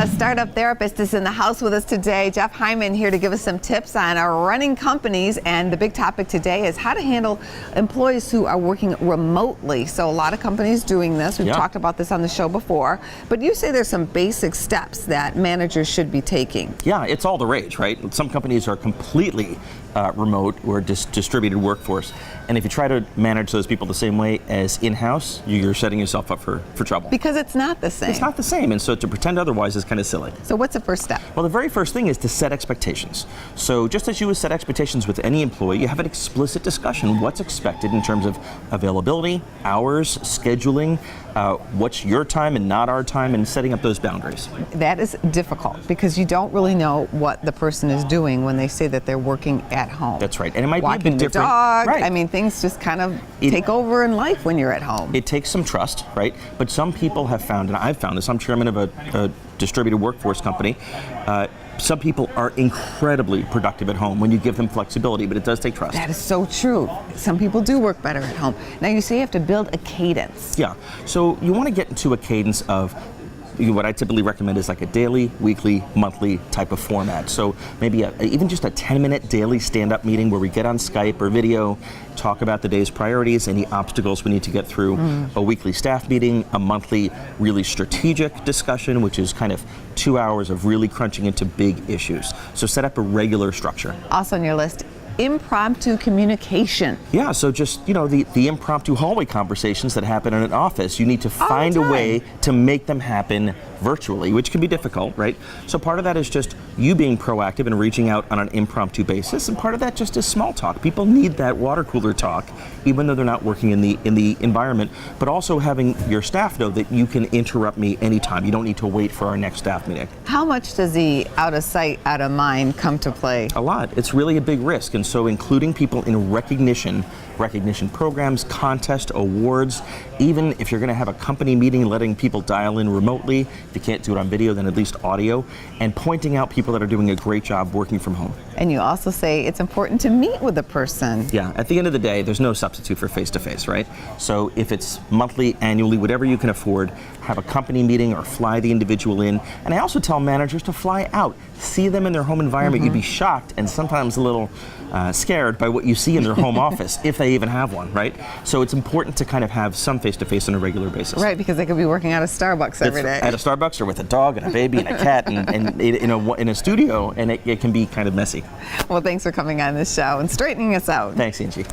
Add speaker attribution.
Speaker 1: Startup Therapist is in the house with us today. Jeff Hyman here to give us some tips on our running companies, and the big topic today is how to handle employees who are working remotely. So a lot of companies doing this. We've talked about this on the show before, but you say there's some basic steps that managers should be taking.
Speaker 2: Yeah, it's all the rage, right? Some companies are completely remote or distributed workforce, and if you try to manage those people the same way as in-house, you're setting yourself up for trouble.
Speaker 1: Because it's not the same.
Speaker 2: It's not the same, and so to pretend otherwise is kind of silly.
Speaker 1: So what's the first step?
Speaker 2: Well, the very first thing is to set expectations. So just as you would set expectations with any employee, you have an explicit discussion. What's expected in terms of availability, hours, scheduling, what's your time and not our time, and setting up those boundaries.
Speaker 1: That is difficult because you don't really know what the person is doing when they say that they're working at home.
Speaker 2: That's right, and it might
Speaker 1: Walking
Speaker 2: be a bit
Speaker 1: the
Speaker 2: different.
Speaker 1: Dog.
Speaker 2: Right.
Speaker 1: I mean, things just kind of take over in life when you're at home.
Speaker 2: It takes some trust, right? But some people have found, and I've found this, I'm chairman of a distributed workforce company, some people are incredibly productive at home when you give them flexibility, but it does take trust.
Speaker 1: That is so true. Some people do work better at home. Now you say you have to build a cadence.
Speaker 2: Yeah, so you want to get into a cadence of what I typically recommend is like a daily, weekly, monthly type of format. So maybe even just a 10-minute daily stand-up meeting where we get on Skype or video, talk about the day's priorities, any obstacles we need to get through, a weekly staff meeting, a monthly really strategic discussion, which is kind of 2 hours of really crunching into big issues. So set up a regular structure.
Speaker 1: Also on your list, impromptu communication.
Speaker 2: Yeah, so just, the impromptu hallway conversations that happen in an office, you need to find a way to make them happen virtually, which can be difficult, right? So part of that is just you being proactive and reaching out on an impromptu basis, and part of that just is small talk. People need that water cooler talk, even though they're not working in the environment, but also having your staff know that you can interrupt me anytime. You don't need to wait for our next staff meeting.
Speaker 1: How much does the out of sight, out of mind come to play?
Speaker 2: A lot. It's really a big risk, and so including people in recognition programs, contests, awards, even if you're going to have a company meeting, letting people dial in remotely. If you can't do it on video, then at least audio, and pointing out people that are doing a great job working from home.
Speaker 1: And you also say it's important to meet with the person.
Speaker 2: Yeah, at the end of the day, there's no substitute for face-to-face, right? So if it's monthly, annually, whatever you can afford, have a company meeting or fly the individual in. And I also tell managers to fly out, see them in their home environment. You'd be shocked and sometimes a little scared by what you see in their home office, if they even have one, right? So it's important to kind of have some face-to-face on a regular basis.
Speaker 1: Right, because they could be working out of Starbucks every day.
Speaker 2: At a Starbucks or with a dog and a baby and a cat and in a studio, and it can be kind of messy.
Speaker 1: Well, thanks for coming on this show and straightening us out.
Speaker 2: Thanks, Angie.